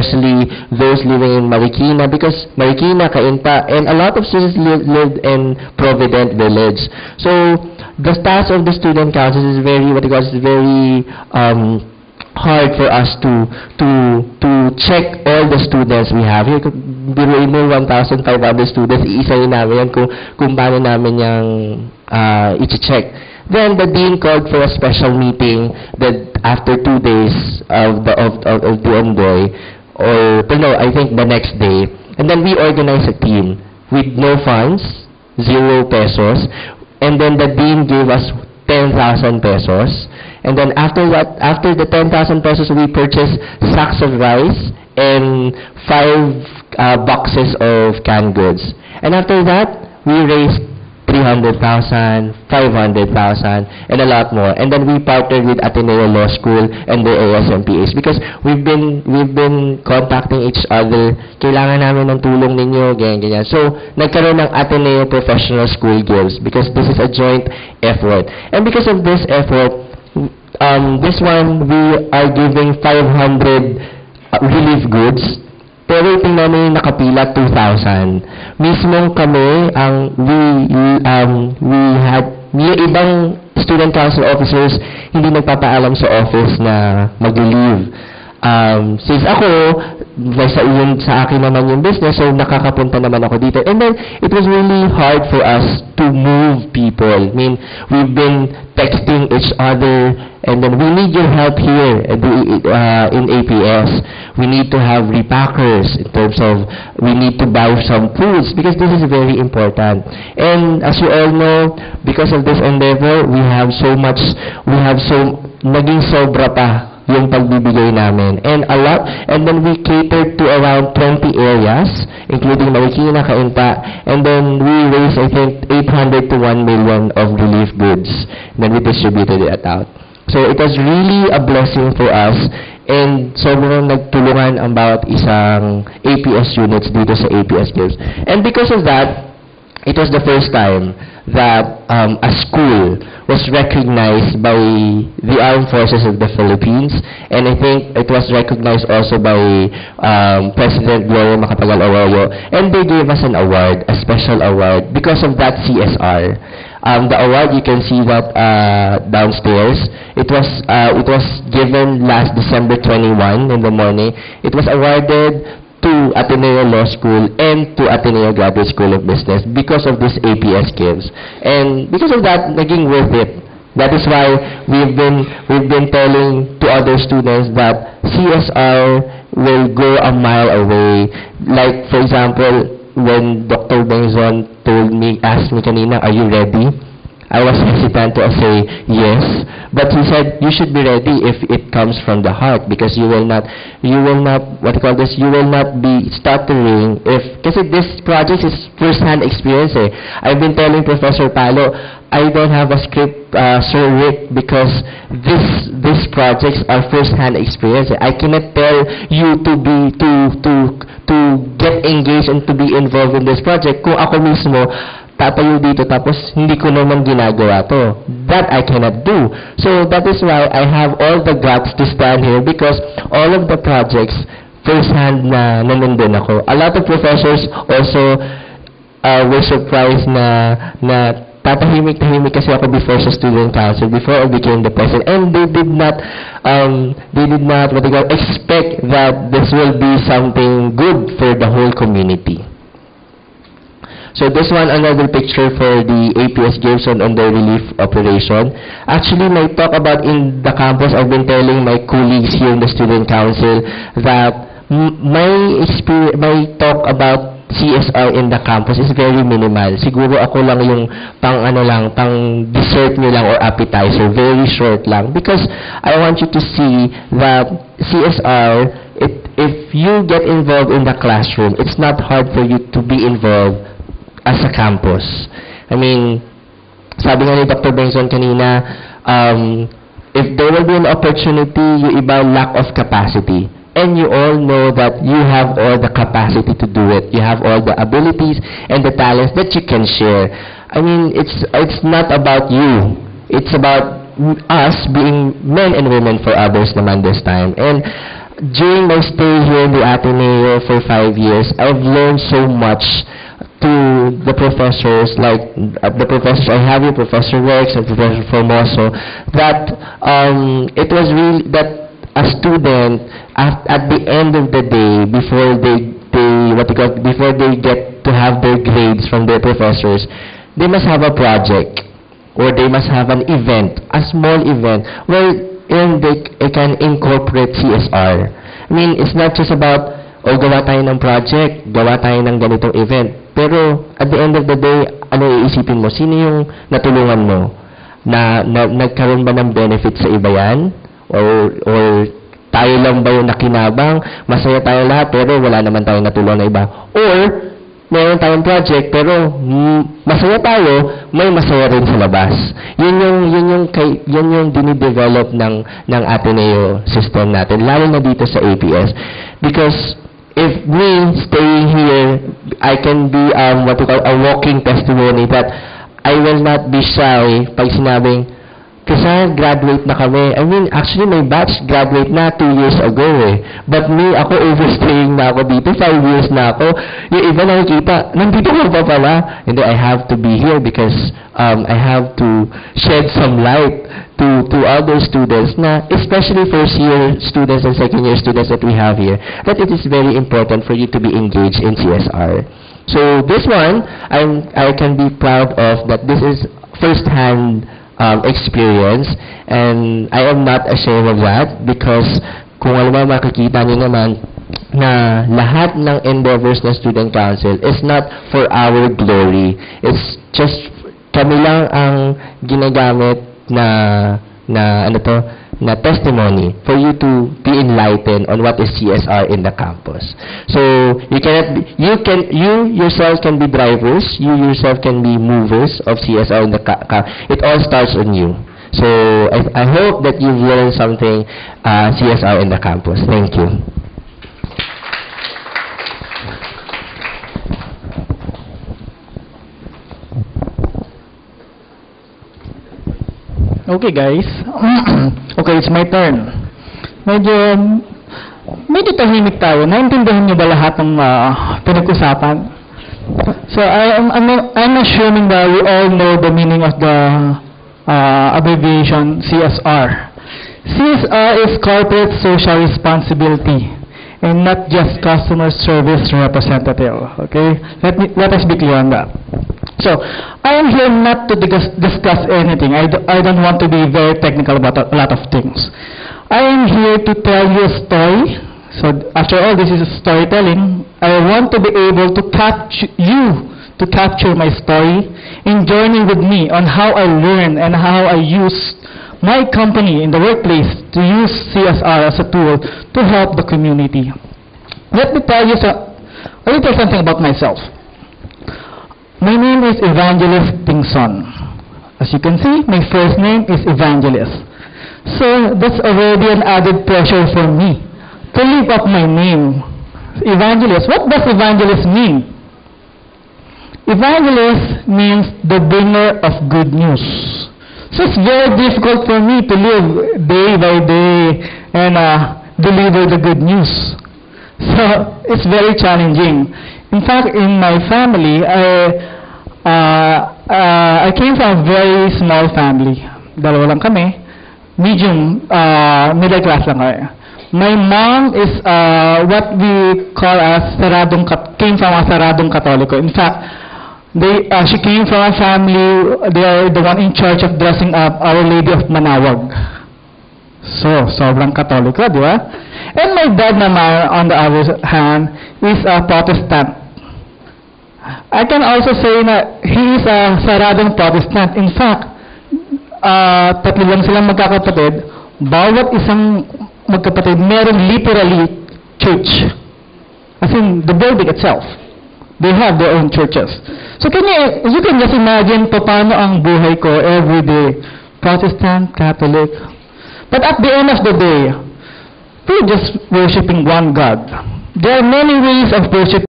especially those living in Marikina, because Marikina, Cainta, and a lot of students lived in Provident Village. So the task of the student council is very, hard for us to check all the students we have. Here, biruin mo 1,500 students, iisayin namin yan kung paano namin yung i-check. Then the dean called for a special meeting that after 2 days of the Ondoy, I think the next day. And then we organized a team with no funds, 0 pesos, and then the dean gave us 10,000 pesos. And then after the 10,000 pesos, we purchased sacks of rice and 5 boxes of canned goods. And after that, we raised 300,000, 500,000, and a lot more. And then we partnered with Ateneo Law School and the ASMPAs because we've been contacting each other. Kailangan namin ng tulong ninyo, ganyan. So, nagkaroon ng Ateneo Professional School Gives because this is a joint effort. And because of this effort, this one, we are giving 500 relief goods. Pero tingnan namin nakapila 2,000. Mismong kami we had yung ibang student council officers hindi nagpapaalam sa office na mag-leave. Since ako, sa akin naman yung business, so nakakapunta naman ako dito. And then, it was really hard for us to move people. I mean, we've been texting each other, and then we need your help here in APS. We need to have repackers in terms of we need to buy some foods because this is very important. And as you all know, because of this endeavor, naging sobra pa yung pagbibigay namin. And then we catered to around 20 areas, including Marikina, Cainta, and then we raised, I think, 800 to 1 million of relief goods. And then we distributed it out. So it was really a blessing for us, and sobrang nagtulungan ang bawat isang APS units dito sa APS Gives. And because of that, it was the first time that a school was recognized by the Armed Forces of the Philippines, and I think it was recognized also by President Gloria Macapagal-Arroyo, and they gave us an award, a special award, because of that CSR. The award, you can see that downstairs. It was given last December 21 in the morning. It was awarded to Ateneo Law School and to Ateneo Graduate School of Business because of this APS Gives. And because of that, naging worth it. That is why we've been telling to other students that CSR will go a mile away. Like, for example, when Dr. Bengzon asked me kanina, are you ready? I was hesitant to say yes, but he said you should be ready if it comes from the heart, because you will not you will not be stuttering kasi this project is first-hand experience. I've been telling Professor Palo, I don't have a script, Sir Rick, because these projects are first-hand experience. I cannot tell you to get engaged and to be involved in this project kung ako mismo tatayo dito tapos hindi ko naman ginagawa to. That I cannot do. So that is why I have all the guts to stand here, because all of the projects first-hand na nandun ako. A lot of professors also were surprised na tatahimik kasi ako before sa student council, before I became the president, and they did not expect that this will be something good for the whole community. So this one, another picture for the APS Gives on the relief operation. Actually, my talk about in the campus, I've been telling my colleagues here in the student council that my talk about CSR in the campus is very minimal. Siguro ako lang yung pang dessert nyo lang or appetizer, very short lang. Because I want you to see that CSR, if you get involved in the classroom, it's not hard for you to be involved as a campus. I mean, sabi nga ni Dr. Bengzon kanina, if there will be an opportunity, yung iba lack of capacity. And you all know that you have all the capacity to do it. You have all the abilities and the talents that you can share. I mean, it's not about you. It's about us being men and women for others naman this time. And during my stay here in the Ateneo for 5 years, I've learned so much to the professors, like the professors I have here, Professor Rex and Professor Formoso, that it was really that a student at the end of the day, before before they get to have their grades from their professors, they must have a project or they must have an event, a small event where they can incorporate CSR. I mean, it's not just about gawa tayo ng project, gawa tayo ng ganitong event. Pero, at the end of the day, ano iisipin mo? Sino yung natulungan mo? Na nagkaroon ba ng benefit sa iba yan? Or tayo lang ba yung nakinabang? Masaya tayo lahat, pero wala naman tayong natulungan na iba. Or, meron tayong project, pero masaya tayo, may masaya rin sa labas. Yun yung dinidevelop ng Ateneo system natin, lalo na dito sa APS. Because if me staying here, I can be what we call a walking testimony that I will not be shy pag sinabing, kasi graduate na kami. I mean, actually, my batch graduate na 2 years ago eh. But me, ako overstaying na ako dito, 5 years na ako. Yung iba nakikita, nandito ko pa pala. And I have to be here because I have to shed some light to other students na, especially first-year students and second-year students that we have here, that it is very important for you to be engaged in CSR. So this one, I can be proud of that this is first-hand experience, and I am not ashamed of that because kung alam mo, makikita niyo naman na lahat ng endeavors ng Student Council is not for our glory. It's just kami lang ang ginagamit na testimony for you to be enlightened on what is CSR in the campus. So you yourself can be drivers, you yourself can be movers of CSR in the it all starts on you. So I hope that you've learned something CSR in the campus. Thank you. Okay guys, okay, it's my turn. Medyo tahimik tayo. Naintindihan niyo ba lahat ng pinag-usapan? So I'm assuming that we all know the meaning of the abbreviation CSR. CSR is corporate social responsibility and not just customer service representative. Okay, let us be clear on that. So, I am here not to discuss anything. I don't want to be very technical about a lot of things. I am here to tell you a story. So, after all, this is storytelling. I want to be able to capture my story and journey with me on how I learn and how I use my company in the workplace to use CSR as a tool to help the community. Let me tell you a little something about myself. My name is Evangelist Tingson. As you can see, my first name is Evangelist. So that's already an added pressure for me to live up my name. Evangelist. What does evangelist mean? Evangelist means the bringer of good news. So it's very difficult for me to live day by day and deliver the good news. So it's very challenging. In fact, in my family, I came from a very small family. Dalawa lang kami. Medium, middle class lang kami. My mom is what we call as came from a saradong Katoliko. In fact, she came from a family, they are the one in charge of dressing up Our Lady of Manawag. So, sobrang Katoliko, di ba? And my dad naman, on the other hand, is a Protestant. I can also say na he is a saradong Protestant. In fact, tatlo lang silang magkakapatid. Bawat isang magkapatid, meron literally church. As in, the building itself. They have their own churches. So you can just imagine paano ang buhay ko every day. Protestant, Catholic. But at the end of the day, we're just worshiping one God. There are many ways of worshiping